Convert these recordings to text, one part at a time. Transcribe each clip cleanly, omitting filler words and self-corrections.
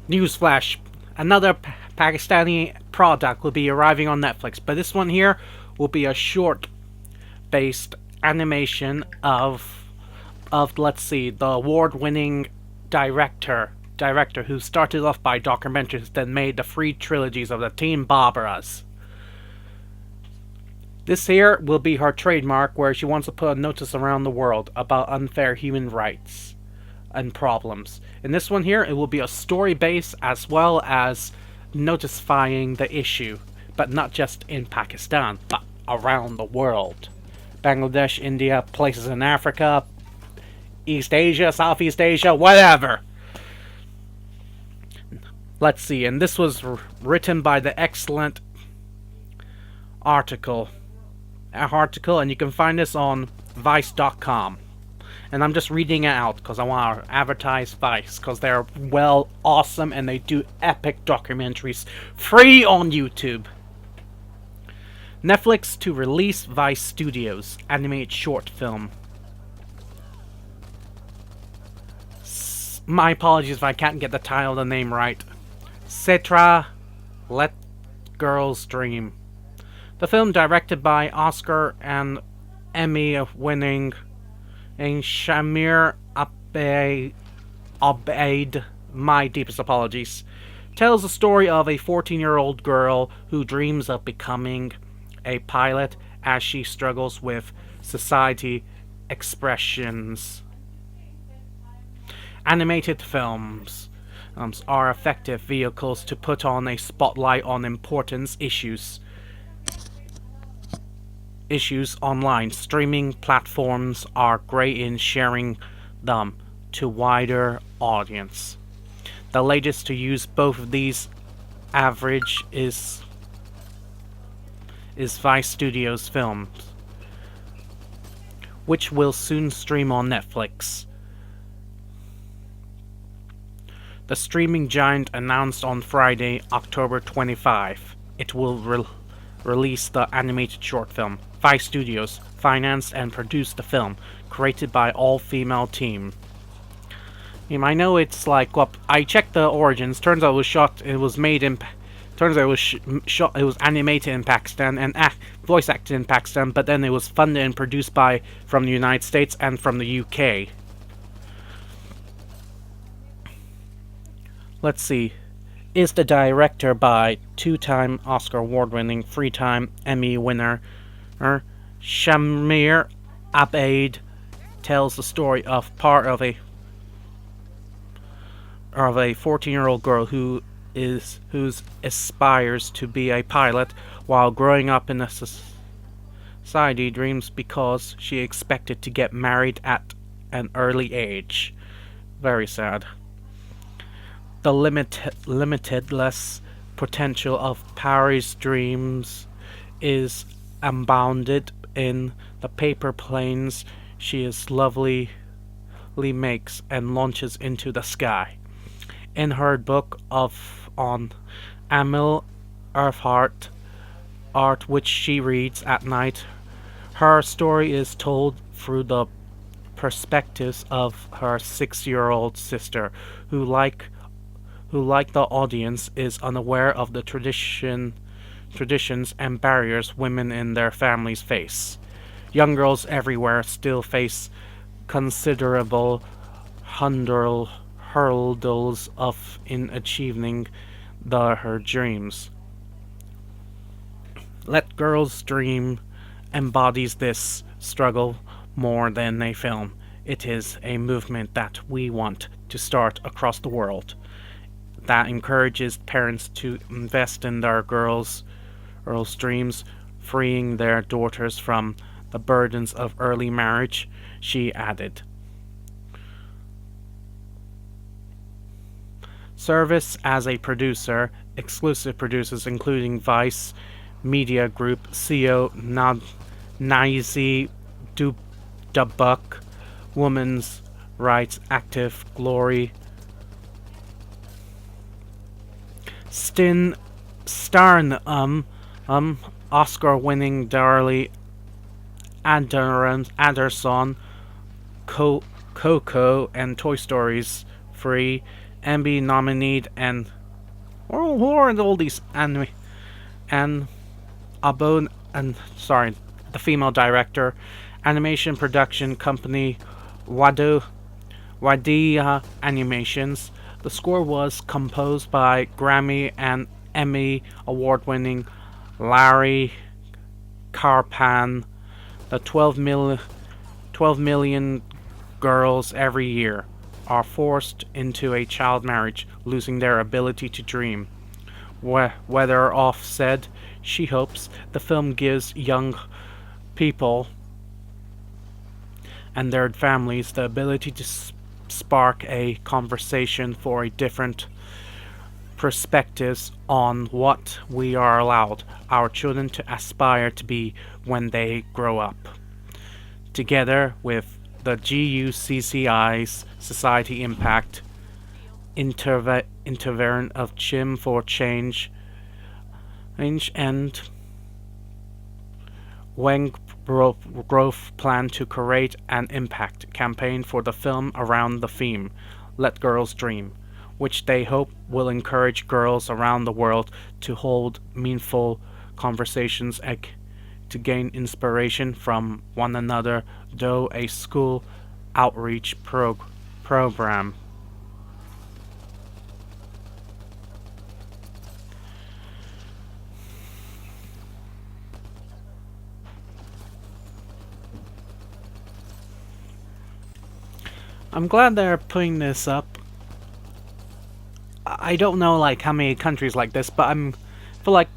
Newsflash: another Pakistani product will be arriving on Netflix, but this one here will be a short-based animation of let's see, the award-winning director who started off by documentaries, then made the three trilogies of the Teen Barbaras. This here will be her trademark, where she wants to put a notice around the world about unfair human rights and problems. In this one here, it will be a story base as well as notifying the issue, but not just in Pakistan, but around the world. Bangladesh, India, places in Africa, East Asia, Southeast Asia, whatever. Let's see, and this was written by the excellent article, and you can find this on Vice.com. And I'm just reading it out because I want to advertise Vice, because they're awesome, and they do epic documentaries free on YouTube. Netflix to release Vice Studios animated short film. My apologies if I can't get the title of the name right. Sitara, Let Girls Dream. The film, directed by Oscar and Emmy-winning Shamir Abeid, my deepest apologies, tells the story of a 14-year-old girl who dreams of becoming a pilot as she struggles with society expressions. Animated films are effective vehicles to put on a spotlight on important issues online. Streaming platforms are great in sharing them to wider audience. The latest to use both of these average is Vice Studios films, which will soon stream on Netflix. The streaming giant announced on Friday, October 25, it will release the animated short film. Vice Studios financed and produced the film, created by all-female team. I know it's like, well, I checked the origins. Turns out it was animated in Pakistan and voice acted in Pakistan, but then it was funded and produced from the United States and from the UK. Let's see. Is the director by two-time Oscar award-winning, three-time Emmy winner Shamir Abeid tells the story of a 14-year-old girl who aspires to be a pilot while growing up in a society dreams because she expected to get married at an early age. Very sad. The limitless potential of Paris' dreams is unbounded in the paper planes she is lovely makes and launches into the sky. In her book on Emil Earhart art, which she reads at night, her story is told through the perspectives of her 6-year-old sister, who like the audience is unaware of the traditions and barriers women in their families face. Young girls everywhere still face considerable hurdles in achieving her dreams. Let Girls Dream embodies this struggle more than a film. It is a movement that we want to start across the world, that encourages parents to invest in their girls' dreams, freeing their daughters from the burdens of early marriage, she added. Service as a producer, exclusive producers including Vice Media Group CEO Naizi Dubuk, women's rights active Glory Starn, Oscar-winning Darlie Anderson, Coco, and Toy Story's Free, Emmy nominated and who are all these anime and Abon and sorry, the female director, animation production company Wado Wadia Animations. The score was composed by Grammy and Emmy award-winning Larry Carpan. The 12 million girls every year are forced into a child marriage, losing their ability to dream. Whether off said, she hopes the film gives young people and their families the ability to spark a conversation for a different perspectives on what we are allowed our children to aspire to be when they grow up. Together with the GUCCI's Society Impact Intervention of Chim for Change and Wang Grove plan to create an impact campaign for the film around the theme, Let Girls Dream, which they hope will encourage girls around the world to hold meaningful conversations to gain inspiration from one another, though a school outreach program. I'm glad they're putting this up. I don't know like how many countries like this, but I'm feel like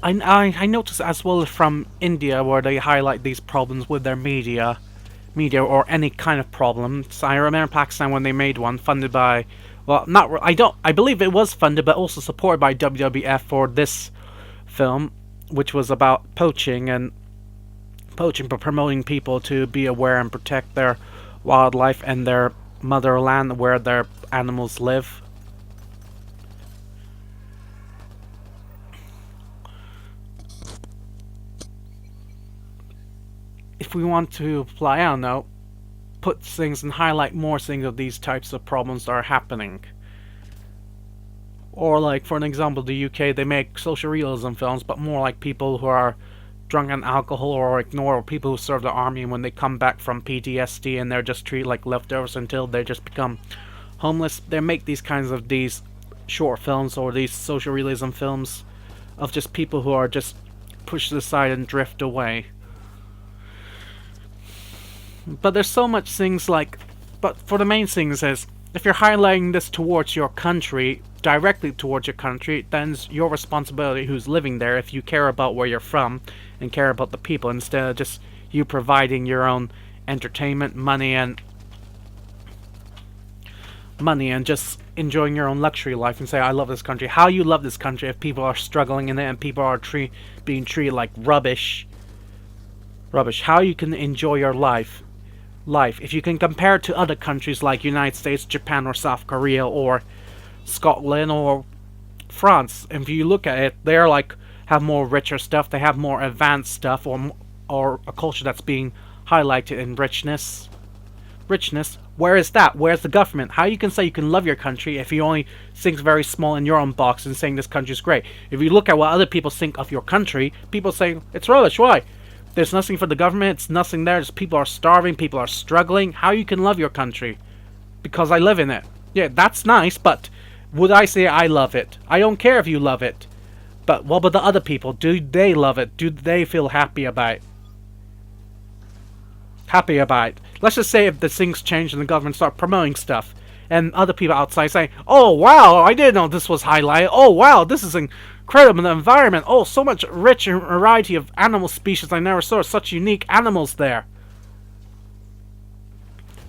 I notice as well from India where they highlight these problems with their media or any kind of problems. I remember Pakistan when they made one funded by, well, not I don't I believe it was funded, but also supported by WWF for this film, which was about poaching, but promoting people to be aware and protect their wildlife and their motherland where their animals live. If we want to apply, I don't know, put things and highlight more things of these types of problems that are happening. Or like, for an example, the UK, they make social realism films, but more like people who are drunk on alcohol or ignore, or people who serve the army and when they come back from PTSD and they're just treated like leftovers until they just become homeless. They make these short films or these social realism films of just people who are just pushed aside and drift away. But there's so much things like, but for the main things is, if you're highlighting this towards your country, directly towards your country, then it's your responsibility who's living there if you care about where you're from and care about the people, instead of just you providing your own entertainment, money and just enjoying your own luxury life and say, I love this country. How you love this country if people are struggling in it and people are being treated like rubbish? How you can enjoy your life if you can compare it to other countries like United States, Japan, or South Korea, or Scotland, or France. If you look at it, they're like have more richer stuff, they have more advanced stuff, or a culture that's being highlighted in richness. Where is that? Where's the government? How you can say you can love your country if you only think very small in your own box and saying this country's great? If you look at what other people think of your country, people say it's rubbish. Why? There's nothing for the government, it's nothing there, just people are starving, people are struggling. How you can love your country? Because I live in it. Yeah, that's nice, but would I say I love it? I don't care if you love it. But what about the other people? Do they love it? Do they feel happy about it? Let's just say if the things change and the government start promoting stuff, and other people outside saying, oh wow, I didn't know this was highlighted. Oh wow, this is incredible, the environment. Oh, so much rich variety of animal species I never saw. Such unique animals there.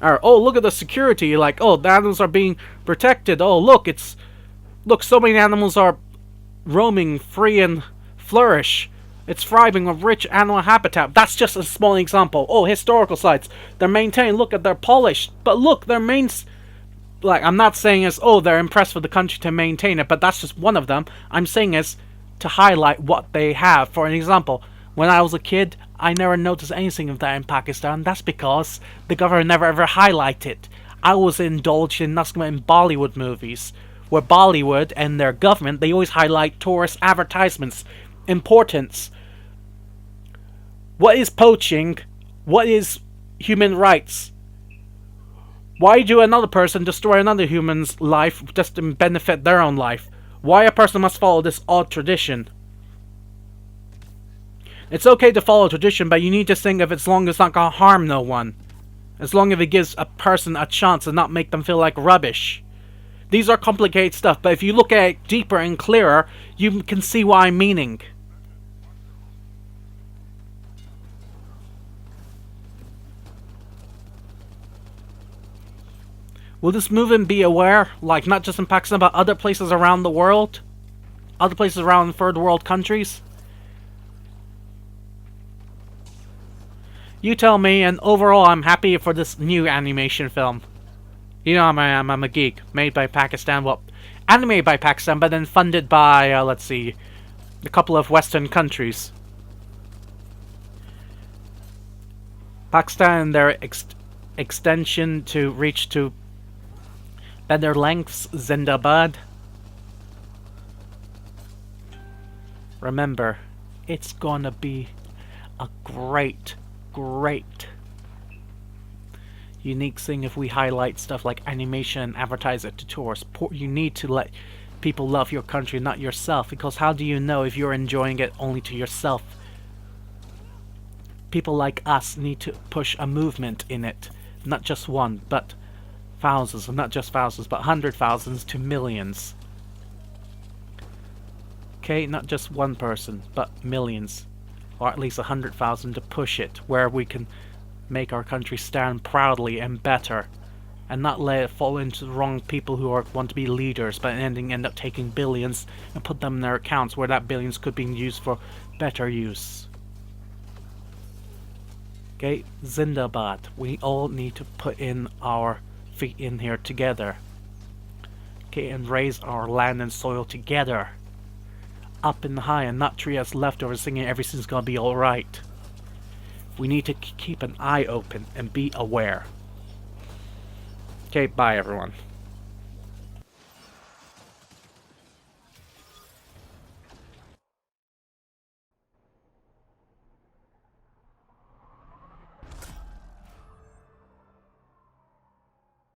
Or, oh, look at the security. Like, oh, the animals are being protected. Oh, look, so many animals are roaming free and flourish. It's thriving with rich animal habitat. That's just a small example. Oh, historical sites. They're maintained. Look at they're polished. But look, their main... Like, I'm not saying as, oh, they're impressed with the country to maintain it, but that's just one of them. I'm saying is to highlight what they have. For an example, when I was a kid, I never noticed anything of that in Pakistan. That's because the government never ever highlighted it. I was indulged in nothing but in Bollywood movies, where Bollywood and their government, they always highlight tourist advertisements, importance. What is poaching? What is human rights? Why do another person destroy another human's life just to benefit their own life? Why a person must follow this odd tradition? It's okay to follow tradition, but you need to think of it as long as it's not gonna harm no one. As long as it gives a person a chance and not make them feel like rubbish. These are complicated stuff, but if you look at it deeper and clearer, you can see what I'm meaning. Will this movement be aware, like not just in Pakistan, but other places around the world? Other places around third world countries? You tell me, and overall I'm happy for this new animation film. You know I'm a geek. Made by Pakistan, well, animated by Pakistan, but then funded by, let's see, a couple of Western countries. Pakistan and their extension to reach to better lengths, Zindabad. Remember, it's gonna be a great unique thing if we highlight stuff like animation and advertise it to tourists. You need to let people love your country, not yourself, because how do you know if you're enjoying it only to yourself? People like us need to push a movement in it, not just one, but thousands, and not just thousands, but 100,000s to millions. Okay, not just one person, but millions, or at least 100,000 to push it, where we can make our country stand proudly and better, and not let it fall into the wrong people who want to be leaders, but end up taking billions and put them in their accounts, where that billions could be used for better use. Okay, Zindabad. We all need to put in our feet in here together. Okay, and raise our land and soil together. Up in the high, and not treat us leftovers singing everything's gonna be alright. We need to keep an eye open and be aware. Okay, bye everyone.